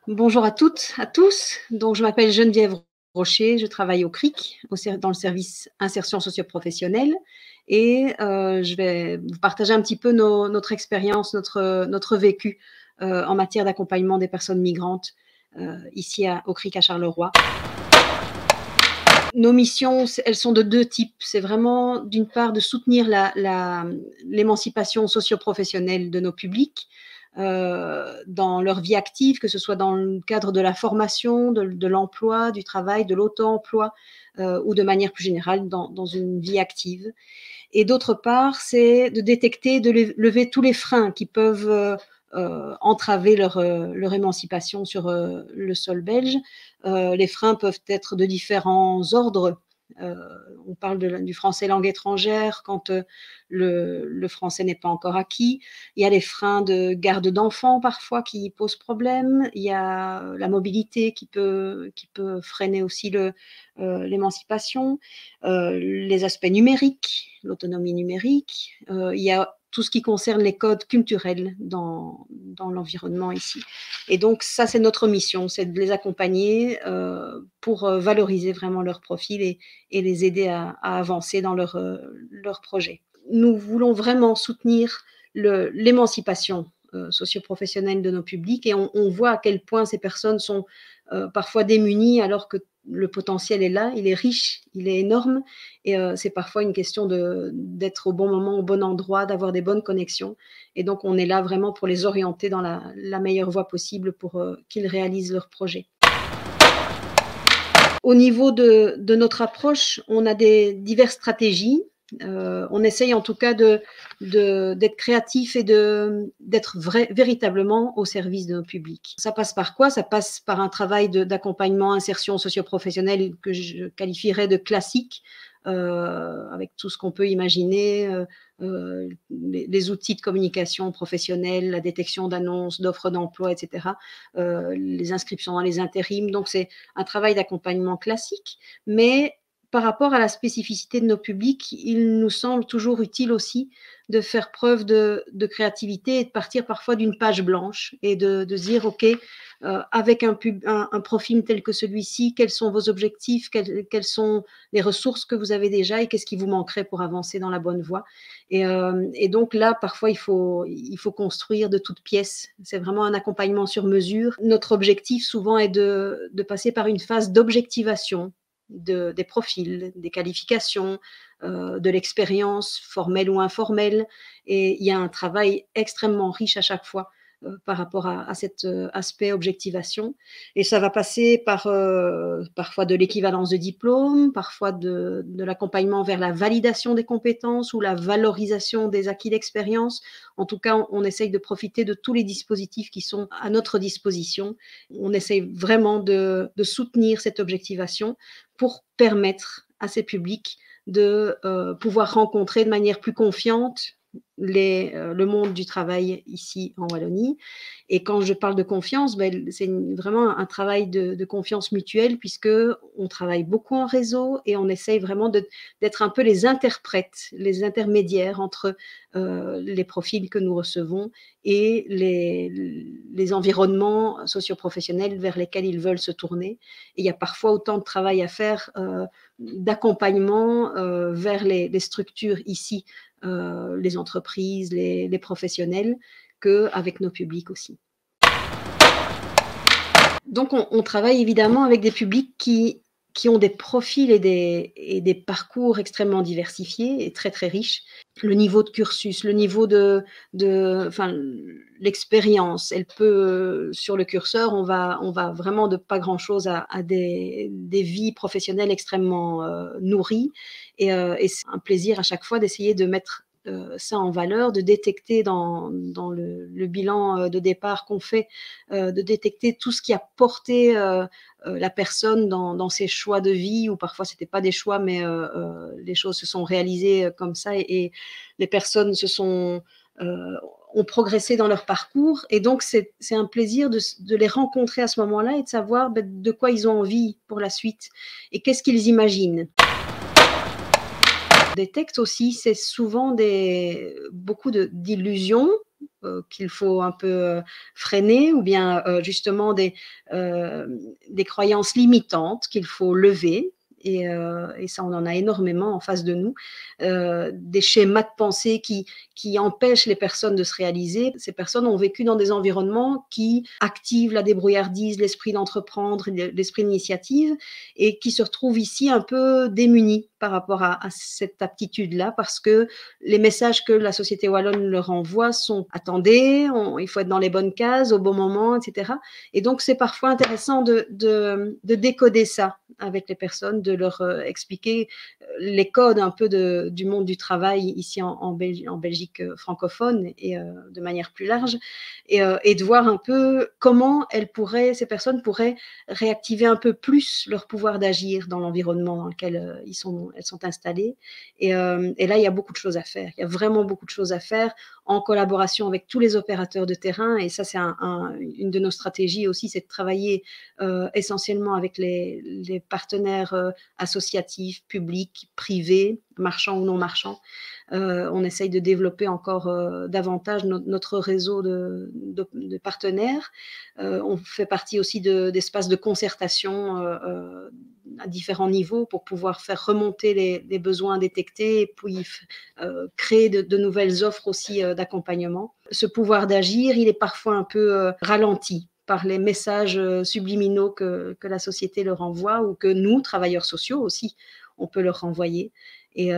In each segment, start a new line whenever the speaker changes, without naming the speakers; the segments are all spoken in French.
Bonjour à toutes, à tous. Donc, je m'appelle Geneviève Rocher, je travaille au CRIC, dans le service insertion socio-professionnelle et je vais vous partager un petit peu notre expérience, notre vécu en matière d'accompagnement des personnes migrantes ici au CRIC à Charleroi. Nos missions, elles sont de deux types. C'est vraiment, d'une part, de soutenir l'émancipation socio-professionnelle de nos publics dans leur vie active, que ce soit dans le cadre de la formation, de l'emploi, du travail, de l'auto-emploi ou de manière plus générale dans une vie active. Et d'autre part, c'est de détecter, de lever tous les freins qui peuvent entraver leur émancipation sur le sol belge. Les freins peuvent être de différents ordres. Euh, on parle du français langue étrangère quand le français n'est pas encore acquis. Il y a les freins de garde d'enfants parfois qui posent problème. Il y a la mobilité qui peut freiner aussi l'émancipation. Les aspects numériques, l'autonomie numérique. Il y a tout ce qui concerne les codes culturels dans l'environnement ici. Et donc, ça, c'est notre mission, c'est de les accompagner pour valoriser vraiment leur profil et les aider à avancer dans leur projet. Nous voulons vraiment soutenir l'émancipation socio-professionnelle de nos publics et on voit à quel point ces personnes sont parfois démunies alors que le potentiel est là, il est riche, il est énorme et c'est parfois une question d'être au bon moment, au bon endroit, d'avoir des bonnes connexions et donc on est là vraiment pour les orienter dans la meilleure voie possible pour qu'ils réalisent leurs projets. Au niveau de notre approche, on a diverses stratégies. On essaye en tout cas d'être créatif et d'être véritablement au service de nos publics. Ça passe par quoi? Ça passe par un travail d'accompagnement, insertion socio-professionnelle que je qualifierais de classique, avec tout ce qu'on peut imaginer, les outils de communication professionnelle, la détection d'annonces, d'offres d'emploi, etc., les inscriptions dans les intérims. Donc, c'est un travail d'accompagnement classique, mais par rapport à la spécificité de nos publics, il nous semble toujours utile aussi de faire preuve de créativité et de partir parfois d'une page blanche et de dire, OK, avec un profil tel que celui-ci, quels sont vos objectifs, quelles sont les ressources que vous avez déjà et qu'est-ce qui vous manquerait pour avancer dans la bonne voie. Et donc là, parfois, il faut construire de toutes pièces. C'est vraiment un accompagnement sur mesure. Notre objectif, souvent, est de passer par une phase d'objectivation des profils, des qualifications, de l'expérience formelle ou informelle. Et il y a un travail extrêmement riche à chaque fois par rapport à cet aspect objectivation. Et ça va passer par parfois de l'équivalence de diplôme, parfois de l'accompagnement vers la validation des compétences ou la valorisation des acquis d'expérience. En tout cas, on essaye de profiter de tous les dispositifs qui sont à notre disposition. On essaye vraiment de soutenir cette objectivation pour permettre à ces publics de pouvoir rencontrer de manière plus confiante le monde du travail ici en Wallonie. Et quand je parle de confiance, c'est vraiment un travail de confiance mutuelle puisque on travaille beaucoup en réseau et on essaye vraiment d'être un peu les interprètes, les intermédiaires entre les profils que nous recevons et les environnements socioprofessionnels vers lesquels ils veulent se tourner. Et il y a parfois autant de travail à faire d'accompagnement vers les structures ici, les entreprises, les professionnels, qu'avec nos publics aussi. Donc on travaille évidemment avec des publics qui ont des profils et des parcours extrêmement diversifiés et très, très riches. Le niveau de cursus, le niveau l'expérience, elle peut, sur le curseur, on va vraiment de pas grand-chose à des vies professionnelles extrêmement nourries. Et c'est un plaisir à chaque fois d'essayer de mettre ça en valeur, de détecter dans le bilan de départ qu'on fait, de détecter tout ce qui a porté la personne dans ses choix de vie, ou parfois c'était pas des choix, mais les choses se sont réalisées comme ça, et les personnes ont progressé dans leur parcours, et donc c'est un plaisir de les rencontrer à ce moment-là et de savoir de quoi ils ont envie pour la suite et qu'est-ce qu'ils imaginent. Des textes aussi, c'est souvent beaucoup d'illusions, qu'il faut un peu freiner, ou bien justement des croyances limitantes qu'il faut lever. Et ça, on en a énormément en face de nous, des schémas de pensée qui empêchent les personnes de se réaliser. Ces personnes ont vécu dans des environnements qui activent la débrouillardise, l'esprit d'entreprendre, l'esprit d'initiative, et qui se retrouvent ici un peu démunis par rapport à cette aptitude-là, parce que les messages que la société wallonne leur envoie sont: attendez, il faut être dans les bonnes cases, au bon moment, etc. Et donc, c'est parfois intéressant de décoder ça avec les personnes, de leur expliquer les codes un peu du monde du travail ici en Belgique francophone, et de manière plus large, et de voir un peu comment ces personnes pourraient réactiver un peu plus leur pouvoir d'agir dans l'environnement dans lequel elles sont installées. Et là, il y a beaucoup de choses à faire. Il y a vraiment beaucoup de choses à faire en collaboration avec tous les opérateurs de terrain. Et ça, c'est une de nos stratégies aussi, c'est de travailler essentiellement avec les partenaires associatifs, publics, privés, marchands ou non marchands. On essaye de développer encore davantage notre réseau de partenaires. On fait partie aussi d'espaces de concertation à différents niveaux pour pouvoir faire remonter les besoins détectés, et puis créer de nouvelles offres aussi d'accompagnement. Ce pouvoir d'agir, il est parfois un peu ralenti par les messages subliminaux que la société leur envoie, ou que nous, travailleurs sociaux aussi, on peut leur renvoyer. Et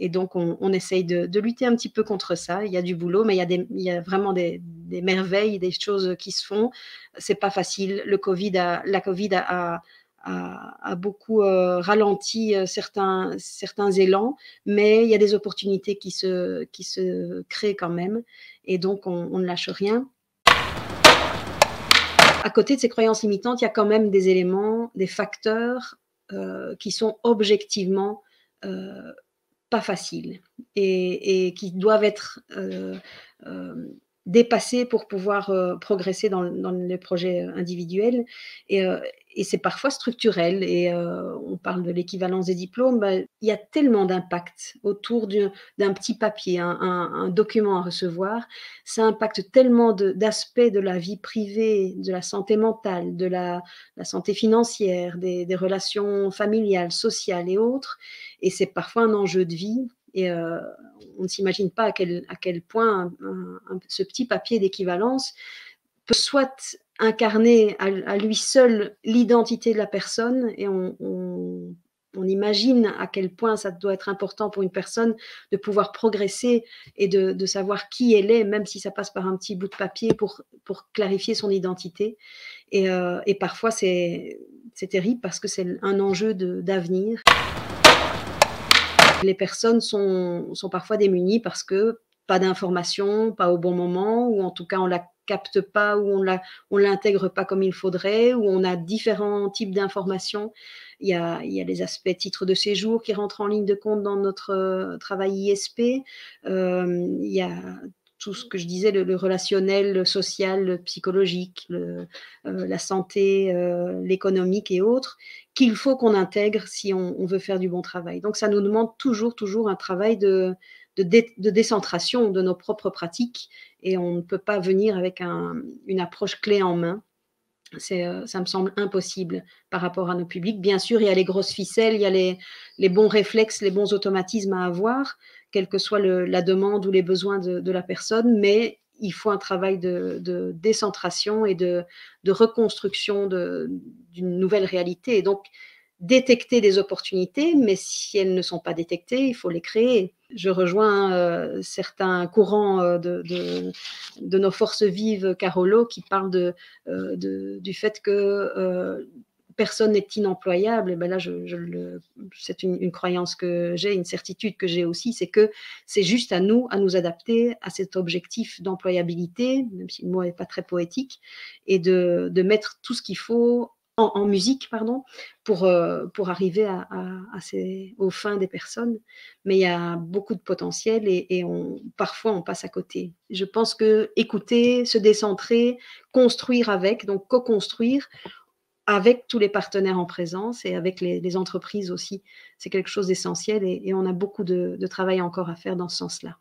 donc, on essaye de lutter un petit peu contre ça. Il y a du boulot, mais il y a vraiment des merveilles, des choses qui se font. C'est pas facile. La Covid a beaucoup ralenti certains élans, mais il y a des opportunités qui se créent quand même. Et donc, on ne lâche rien. À côté de ces croyances limitantes, il y a quand même des éléments, des facteurs qui sont objectivement pas faciles, et qui doivent être dépassés pour pouvoir progresser dans les projets individuels. Et, et c'est parfois structurel. Et on parle de l'équivalence des diplômes. Ben, il y a tellement d'impact autour d'un petit papier, un document à recevoir. Ça impacte tellement d'aspects de la vie privée, de la santé mentale, de la santé financière, des relations familiales, sociales et autres. Et c'est parfois un enjeu de vie. Et on ne s'imagine pas à quel point ce petit papier d'équivalence peut soit incarner à lui seul l'identité de la personne, et on imagine à quel point ça doit être important pour une personne de pouvoir progresser et de savoir qui elle est, même si ça passe par un petit bout de papier pour clarifier son identité. Et parfois, c'est terrible parce que c'est un enjeu d'avenir. Les personnes sont parfois démunies parce que pas d'information, pas au bon moment, ou en tout cas on la capte pas, ou on l'intègre pas comme il faudrait, ou on a différents types d'informations. Il y a les aspects titres de séjour qui rentrent en ligne de compte dans notre travail ISP. Il y a tout ce que je disais, le relationnel, le social, le psychologique, la santé, l'économique et autres, qu'il faut qu'on intègre si on veut faire du bon travail. Donc, ça nous demande toujours un travail de décentration de nos propres pratiques, et on ne peut pas venir avec une approche clé en main. Ça me semble impossible par rapport à nos publics. Bien sûr, il y a les grosses ficelles, il y a les bons réflexes, les bons automatismes à avoir, quelle que soit la demande ou les besoins de la personne, mais il faut un travail de décentration et de reconstruction d'une nouvelle réalité. Et donc, détecter des opportunités, mais si elles ne sont pas détectées, il faut les créer. Je rejoins certains courants de nos forces vives Carolo qui parlent du fait que personne n'est inemployable. Et ben là, c'est une croyance que j'ai, une certitude que j'ai aussi, c'est que c'est juste à nous adapter à cet objectif d'employabilité, même si le mot n'est pas très poétique, et de mettre tout ce qu'il faut en musique, pardon, pour arriver aux fins des personnes. Mais il y a beaucoup de potentiel, et parfois on passe à côté. Je pense que écouter, se décentrer, construire avec, donc co-construire avec tous les partenaires en présence, et avec les entreprises aussi, c'est quelque chose d'essentiel, et on a beaucoup de travail encore à faire dans ce sens-là.